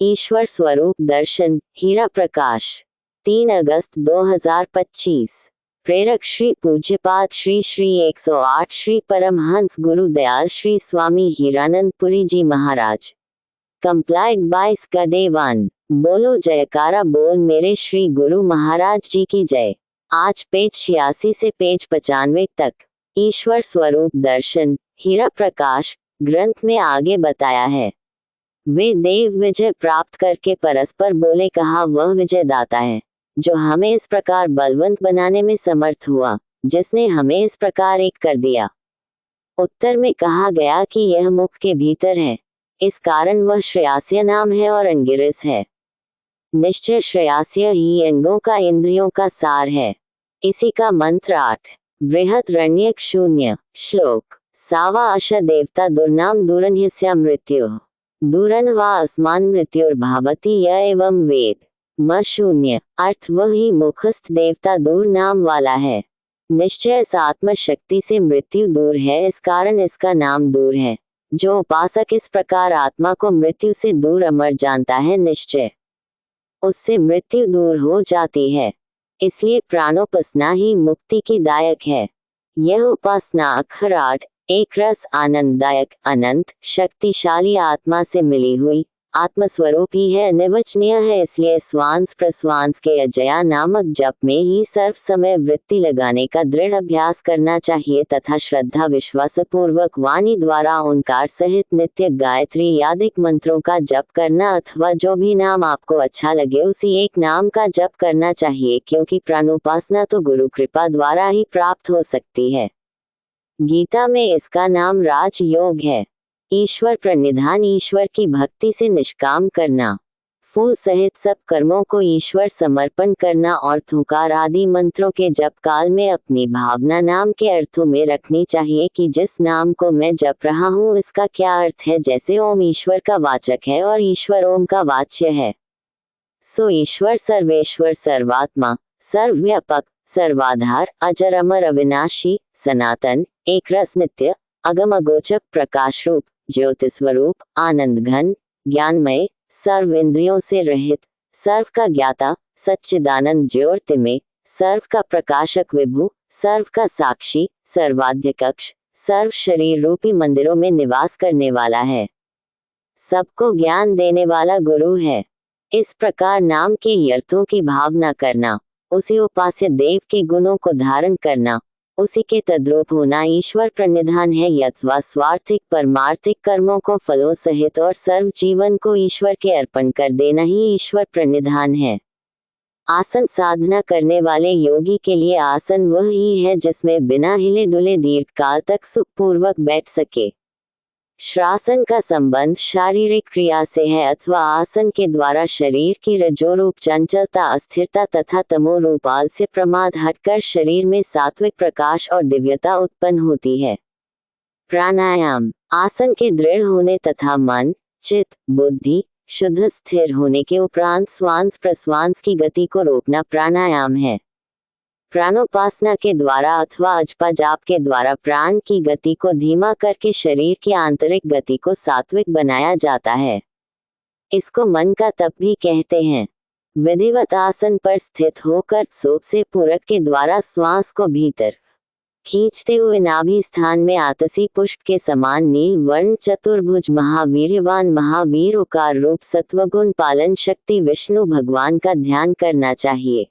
ईश्वर स्वरूप दर्शन, हीरा प्रकाश, 3 अगस्त 2025। प्रेरक श्री पूज्यपाद श्री श्री 108 श्री परमहंस गुरुदयाल श्री स्वामी हीरानंद पुरी जी महाराज। कंप्लाइड बाय स्कदे 1। बोलो जयकारा बोल मेरे श्री गुरु महाराज जी की जय। आज पेज 86 से पेज 95 तक ईश्वर स्वरूप दर्शन, हीरा प्रकाश ग्रंथ में आगे बताया है। वे देव विजय प्राप्त करके परस्पर बोले, कहा वह विजय दाता है जो हमें इस प्रकार बलवंत बनाने में समर्थ हुआ, जिसने हमें इस प्रकार एक कर दिया। उत्तर में कहा गया कि यह मुख के भीतर है, इस कारण वह श्रेयास्य नाम है और अंगिरस है। निश्चय श्रेयास्य ही अंगों का इंद्रियों का सार है। इसी का मंत्र 8। बृहदरण्यक 0 श्लोक। सावा अश देवता दुर्नाम दूरन्यस्या मृत्यु दूरन वा अस्मान मृत्युर्भावति य एवं वेद। म 0 अर्थ वही मुखस्थ देवता दूर नाम वाला है। निश्चय इस आत्म शक्ति से मृत्यु दूर है, इस कारण इसका नाम दूर है। जो उपासक इस प्रकार आत्मा को मृत्यु से दूर अमर जानता है, निश्चय उससे मृत्यु दूर हो जाती है। इसलिए प्राणोपासना ही मुक्ति की दायक है। यह उपासना अक्षर 8 एक रस आनंददायक अनंत शक्तिशाली आत्मा से मिली हुई आत्मस्वरूप ही है, अनिर्वचनीय है। इसलिए स्वांस प्रस्वांस के अजया नामक जप में ही सर्व समय वृत्ति लगाने का दृढ़ अभ्यास करना चाहिए तथा श्रद्धा विश्वास पूर्वक वाणी द्वारा ओंकार सहित नित्य गायत्री यादिक मंत्रों का जप करना अथवा जो भी नाम आपको अच्छा लगे उसी एक नाम का जप करना चाहिए, क्योंकि प्राणोपासना तो गुरु कृपा द्वारा ही प्राप्त हो सकती है। गीता में इसका नाम राज योग है। ईश्वर प्रणिधान ईश्वर की भक्ति से निष्काम करना, फूल सहित सब कर्मों को ईश्वर समर्पण करना और थुकार आदि मंत्रों के जप काल में अपनी भावना नाम के अर्थों में रखनी चाहिए कि जिस नाम को मैं जप रहा हूँ इसका क्या अर्थ है। जैसे ओम ईश्वर का वाचक है और ईश्वर ओम का वाच्य है, सो ईश्वर सर्वेश्वर सर्वात्मा सर्वव्यापक सर्वाधार अजर अमर अविनाशी सनातन एक रस नित्य अगम अगोचर प्रकाश रूप ज्योतिस्वरूप आनंद घन ज्ञानमय सर्व इंद्रियों से रहित सर्व का ज्ञाता सच्चिदानंद ज्योतिर्मय सर्व का प्रकाशक विभु सर्व का साक्षी सर्वाध्यक्ष सर्व शरीर रूपी मंदिरों में निवास करने वाला है, सबको ज्ञान देने वाला गुरु है। इस प्रकार नाम के अर्थों की भावना करना, उसी उपास्य देव के गुणों को धारण करना, उसी के तद्रूप होना ईश्वर प्रणिधान है। अथवा स्वार्थिक परमार्थिक कर्मों को फलों सहित और सर्व जीवन को ईश्वर के अर्पण कर देना ही ईश्वर प्रणिधान है। आसन साधना करने वाले योगी के लिए आसन वह ही है जिसमें बिना हिले डुले दीर्घ काल तक सुखपूर्वक बैठ सके। श्रासन का संबंध शारीरिक क्रिया से है अथवा आसन के द्वारा शरीर की रजोरूप चंचलता अस्थिरता तथा तमोरूप आलस्य प्रमाद हटकर शरीर में सात्विक प्रकाश और दिव्यता उत्पन्न होती है। प्राणायाम आसन के दृढ़ होने तथा मन चित्त बुद्धि शुद्ध स्थिर होने के उपरांत श्वास प्रश्वास की गति को रोकना प्राणायाम है। प्राणोपासना के द्वारा अथवा अजपा जाप के द्वारा प्राण की गति को धीमा करके शरीर की आंतरिक गति को सात्विक बनाया जाता है। इसको मन का तप भी कहते हैं। विधिवत आसन पर स्थित होकर सोच से पूरक के द्वारा श्वास को भीतर खींचते हुए नाभि स्थान में आतसी पुष्प के समान नील वर्ण चतुर्भुज महावीर्यवान महावीर ओकार रूप सत्वगुण पालन शक्ति विष्णु भगवान का ध्यान करना चाहिए।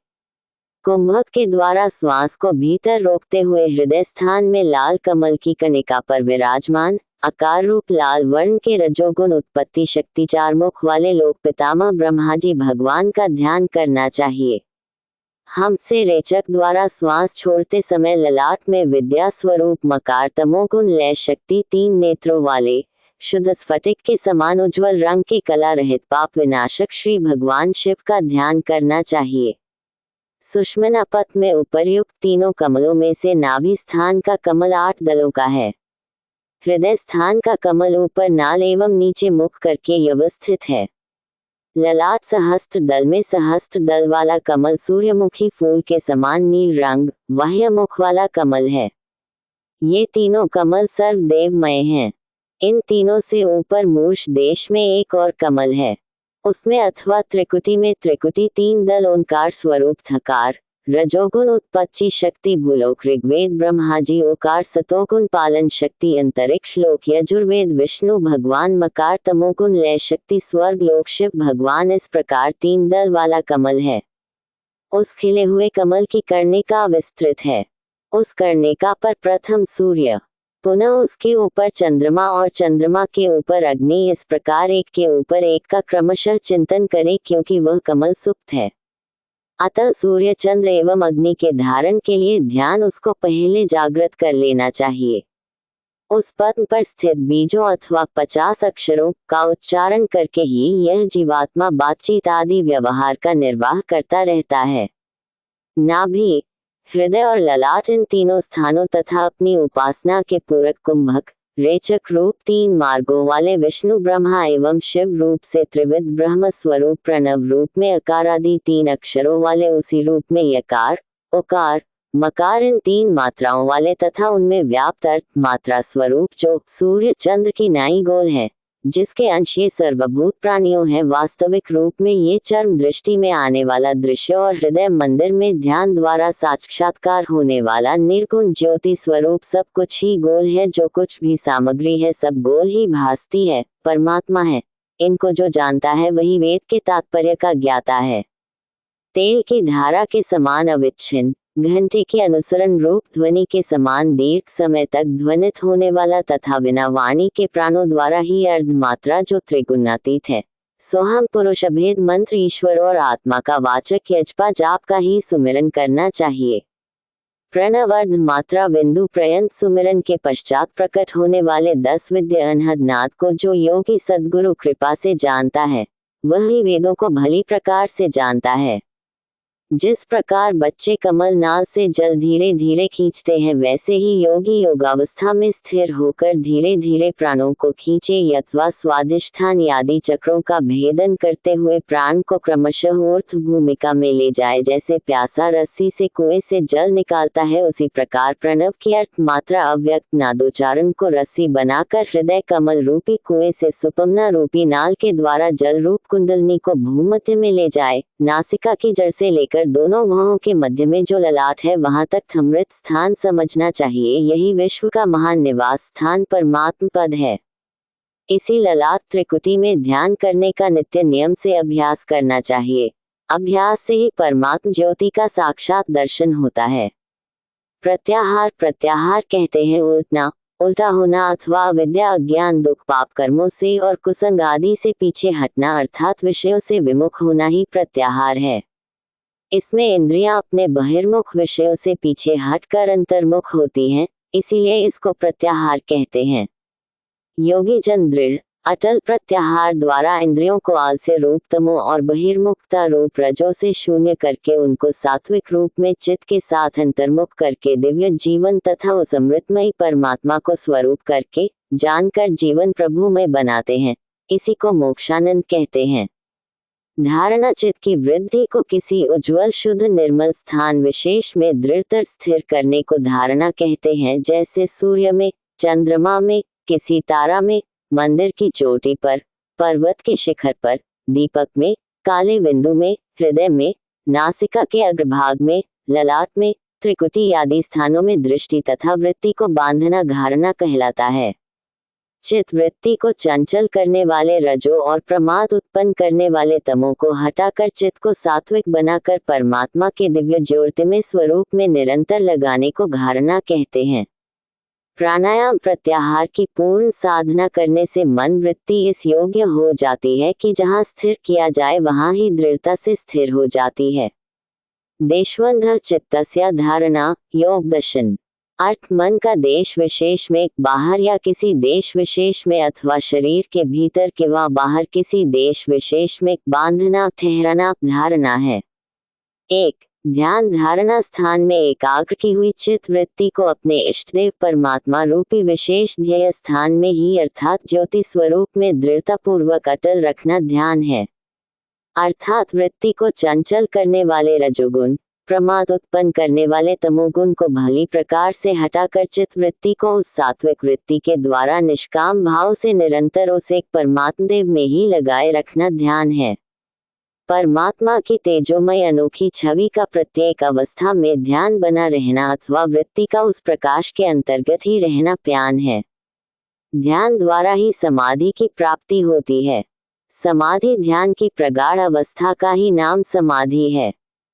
कुंभक के द्वारा श्वास को भीतर रोकते हुए हृदय स्थान में लाल कमल की कणिका पर विराजमान आकार रूप लाल वर्ण के रजोगुण उत्पत्ति शक्ति चार मुख वाले लोक पितामह ब्रह्मा जी भगवान का ध्यान करना चाहिए। हमसे रेचक द्वारा श्वास छोड़ते समय ललाट में विद्या स्वरूप मकार तमोगुण लय शक्ति 3 नेत्रों वाले शुद्ध स्फटिक के समान उज्ज्वल रंग के कला रहित पाप विनाशक श्री भगवान शिव का ध्यान करना चाहिए। सुषुम्ना पथ में उपर्युक्त तीनों कमलों में से नाभि स्थान का कमल 8 दलों का है। हृदय स्थान का कमल ऊपर नाल एवं नीचे मुख करके व्यवस्थित है। ललाट सहस्त्र दल में सहस्त्र दल वाला कमल सूर्यमुखी फूल के समान नील रंग बाह्य मुख वाला कमल है। ये तीनों कमल सर्वदेवमय हैं। इन तीनों से ऊपर मूर्छ देश में एक और कमल है। उसमें अथवा त्रिकुटी में त्रिकुटी तीन दल ओंकार स्वरूप थकार, रजोगुण उत्पत्ति शक्ति भूलोक ऋग्वेद ब्रह्माजी ओकार सतोगुण पालन शक्ति अंतरिक्ष लोक यजुर्वेद विष्णु भगवान मकार तमोगुण लय शक्ति स्वर्ग लोक शिव भगवान। इस प्रकार तीन दल वाला कमल है। उस खिले हुए कमल की कर्णिका विस्तृत है। उस कर्णिका पर प्रथम सूर्य, पुनः उसके ऊपर चंद्रमा और चंद्रमा के ऊपर अग्नि, इस प्रकार एक के ऊपर एक का क्रमशः चिंतन करें क्योंकि वह कमल सुप्त है। अतः सूर्य चंद्र एवं अग्नि के धारण के लिए ध्यान उसको पहले जागृत कर लेना चाहिए। उस पद्म पर स्थित बीजों अथवा 50 अक्षरों का उच्चारण करके ही यह जीवात्मा बातचीत आदि व्यवहार का निर्वाह करता रहता है। नाभि, हृदय और ललाट इन तीनों स्थानों तथा अपनी उपासना के पूरक कुंभक रेचक रूप तीन मार्गों वाले विष्णु ब्रह्मा एवं शिव रूप से त्रिविध ब्रह्म स्वरूप प्रणव रूप में अकार आदि तीन अक्षरों वाले उसी रूप में यकार ओकार मकार इन तीन मात्राओं वाले तथा उनमें व्याप्त अर्थ मात्रा स्वरूप जो सूर्य चंद्र की नाई गोल है, जिसके अंश ये सर्वभूत प्राणियों है, वास्तविक रूप में ये चर्म दृष्टि में आने वाला दृश्य और हृदय मंदिर में ध्यान द्वारा साक्षात्कार होने वाला निर्गुण ज्योति स्वरूप सब कुछ ही गोल है। जो कुछ भी सामग्री है सब गोल ही भासती है, परमात्मा है। इनको जो जानता है वही वेद के तात्पर्य का ज्ञाता है। तेल की धारा के समान अविच्छिन्न, घंटे के अनुसरण रूप ध्वनि के समान दीर्घ समय तक ध्वनित होने वाला तथा बिना वाणी के प्राणों द्वारा ही अर्ध मात्रा जो त्रिगुणातीत है, सोहम पुरुष अभेद मंत्र ईश्वर और आत्मा का वाचक यजपा जाप का ही सुमिरन करना चाहिए। प्रणव अर्ध मात्रा बिंदु पर्यंत सुमिरन के पश्चात प्रकट होने वाले 10 विद्य अनहद नाद को जो योगी सद्गुरु कृपा से जानता है, वही वेदों को भली प्रकार से जानता है। जिस प्रकार बच्चे कमल नाल से जल धीरे धीरे खींचते हैं, वैसे ही योगी योगावस्था में स्थिर होकर धीरे धीरे प्राणों को खींचे अथवा स्वादिष्ठान आदि चक्रों का भेदन करते हुए प्राण को क्रमशः ऊर्ध्व भूमिका में ले जाए। जैसे प्यासा रस्सी से कुएं से जल निकालता है, उसी प्रकार प्रणव की अर्थ मात्रा अव्यक्त नादोच्चारण को रस्सी बनाकर हृदय कमल रूपी कुएं से सुपमना रूपी नाल के द्वारा जल रूप कुंडलनी को भूमध्य में ले जाए। नासिका की जड़ से लेकर दोनों भौहों के मध्य में जो ललाट है वहां तक अमृत स्थान समझना चाहिए। यही विश्व का महान निवास स्थान परमात्म पद है। इसी ललाट त्रिकुटी में ध्यान करने का नित्य नियम से अभ्यास करना चाहिए। अभ्यास से ही परमात्म ज्योति का साक्षात दर्शन होता है। प्रत्याहार, प्रत्याहार कहते हैं उल्टना, उल्टा होना अथवा अविद्या अज्ञान दुख पाप कर्मों से और कुसंग आदि से पीछे हटना अर्थात विषयों से विमुख होना ही प्रत्याहार है। इसमें इंद्रियां अपने बहिर्मुख विषयों से पीछे हटकर अंतर्मुख होती हैं, इसीलिए इसको प्रत्याहार कहते हैं। योगी जन दृढ़ अटल प्रत्याहार द्वारा इंद्रियों को आलस्य रूप तमो और बहिर्मुखता रूप रजो से शून्य करके उनको सात्विक रूप में चित्त के साथ अंतर्मुख करके दिव्य जीवन तथा उस अमृतमयी परमात्मा को स्वरूप करके जानकर जीवन प्रभुमय बनाते हैं। इसी को मोक्षानंद कहते हैं। धारणा चित्त की वृद्धि को किसी उज्ज्वल शुद्ध निर्मल स्थान विशेष में दृढ़तर स्थिर करने को धारणा कहते हैं। जैसे सूर्य में, चंद्रमा में, किसी तारा में, मंदिर की चोटी पर, पर्वत के शिखर पर, दीपक में, काले बिंदु में, हृदय में, नासिका के अग्रभाग में, ललाट में, त्रिकुटी आदि स्थानों में दृष्टि तथा वृत्ति को बांधना धारणा कहलाता है। चित्त वृत्ति को चंचल करने वाले रजो और प्रमाद उत्पन्न करने वाले तमो को हटाकर चित्त को सात्विक बनाकर परमात्मा के दिव्य ज्योतिमय स्वरूप में निरंतर लगाने को धारणा कहते हैं। प्राणायाम प्रत्याहार की पूर्ण साधना करने से मन वृत्ति इस योग्य हो जाती है कि जहाँ स्थिर किया जाए वहाँ ही दृढ़ता से स्थिर हो जाती है। देशवंध चित्तस्य धारणा योग दर्शन अर्थ मन का देश विशेष में बाहर या किसी देश विशेष में अथवा शरीर के भीतर के व बाहर किसी देश विशेष में बांधना ठहराना धारणा है। 1. ध्यान धारणा स्थान में एकाग्र की हुई चित्त वृत्ति को अपने इष्टदेव परमात्मा रूपी विशेष ध्येय स्थान में ही अर्थात ज्योति स्वरूप में दृढ़ता पूर्वक अटल रखना ध्यान है। अर्थात वृत्ति को चंचल करने वाले रजोगुण प्रमाद उत्पन्न करने वाले तमोगुण को भली प्रकार से हटाकर चित्त वृत्ति को उस सात्विक वृत्ति के द्वारा निष्काम भाव से निरंतर उस एक परमात्मदेव में ही लगाए रखना ध्यान है। परमात्मा की तेजोमय अनोखी छवि का प्रत्येक अवस्था में ध्यान बना रहना अथवा वृत्ति का उस प्रकाश के अंतर्गत ही रहना प्यान है। ध्यान द्वारा ही समाधि की प्राप्ति होती है। समाधि ध्यान की प्रगाढ़ अवस्था का ही नाम समाधि है।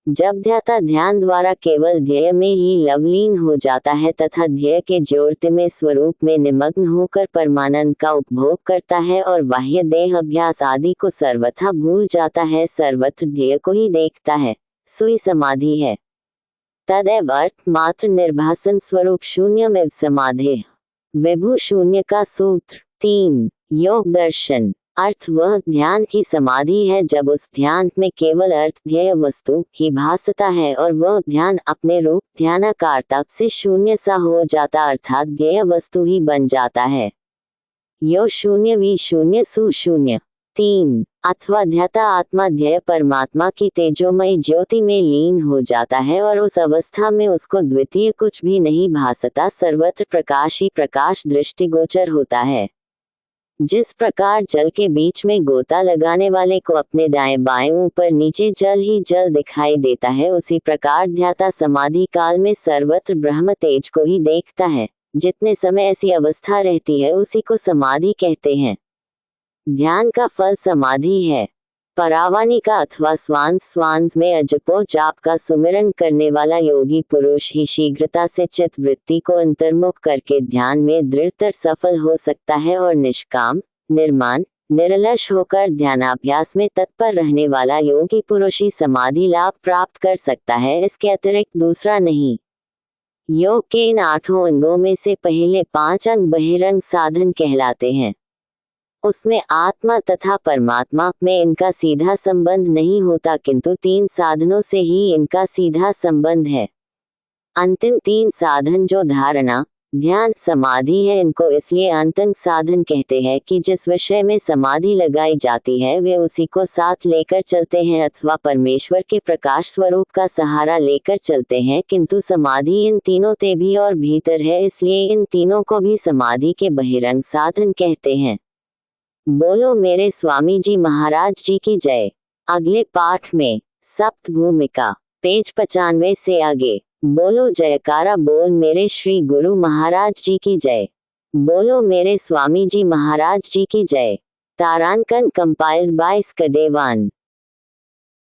जब ध्याता ध्यान द्वारा केवल ध्येय में ही लवलीन हो जाता है तथा ध्येय के ज्योतिर्मय स्वरूप में निमग्न होकर परमानंद का उपभोग करता है और बाह्य देह अभ्यास आदि को सर्वथा भूल जाता है, सर्वत्र ध्येय को ही देखता है, सोई समाधि है। तदैव अर्थ मात्र निर्भासन स्वरूप शून्यमेव समाधि। विभु शून्य का सूत्र 3 योग दर्शन। अर्थ वह ध्यान की समाधि है जब उस ध्यान में केवल अर्थ ध्येय वस्तु ही भासता है और वह ध्यान अपने रूप ध्यानाकारता से शून्य सा हो जाता अर्थात ध्येय वस्तु ही बन जाता है। यो शून्य वि शून्य सु शून्य। 3 अथवा ध्याता आत्मा ध्येय परमात्मा की तेजोमय ज्योति में लीन हो जाता है और उस अवस्था में उसको द्वितीय कुछ भी नहीं भासता, सर्वत्र प्रकाश ही प्रकाश दृष्टिगोचर होता है। जिस प्रकार जल के बीच में गोता लगाने वाले को अपने दाएं बाएं ऊपर नीचे जल ही जल दिखाई देता है, उसी प्रकार ध्याता समाधि काल में सर्वत्र ब्रह्म तेज को ही देखता है। जितने समय ऐसी अवस्था रहती है उसी को समाधि कहते हैं। ध्यान का फल समाधि है। परावानिका अथवा स्वांस में अजपो जाप का सुमिरन करने वाला योगी पुरुष ही शीघ्रता से चित्त वृत्ति को अंतर्मुख करके ध्यान में दृढ़तर सफल हो सकता है और निष्काम, निर्माण, निरलस होकर ध्यानाभ्यास में तत्पर रहने वाला योगी पुरुष ही समाधि लाभ प्राप्त कर सकता है, इसके अतिरिक्त दूसरा नहीं। योग के इन 8 अंगों में से पहले 5 अंग बहिरंग साधन कहलाते हैं। उसमें आत्मा तथा परमात्मा में इनका सीधा संबंध नहीं होता, किंतु 3 साधनों से ही इनका सीधा संबंध है। अंतिम 3 साधन जो धारणा, ध्यान, समाधि है, इनको इसलिए अंतंग साधन कहते हैं कि जिस विषय में समाधि लगाई जाती है वे उसी को साथ लेकर चलते हैं अथवा परमेश्वर के प्रकाश स्वरूप का सहारा लेकर चलते हैं, किंतु समाधि इन तीनों ते भी और भीतर है, इसलिए इन तीनों को भी समाधि के बहिरंग साधन कहते हैं। बोलो मेरे स्वामी जी महाराज जी की जय। अगले पाठ में सप्त भूमिका पेज 95 से आगे। बोलो जयकारा बोल मेरे श्री गुरु महाराज जी की जय। बोलो मेरे स्वामी जी महाराज जी की जय। तारांकन कंपाइल्ड बाय स्कदेवान।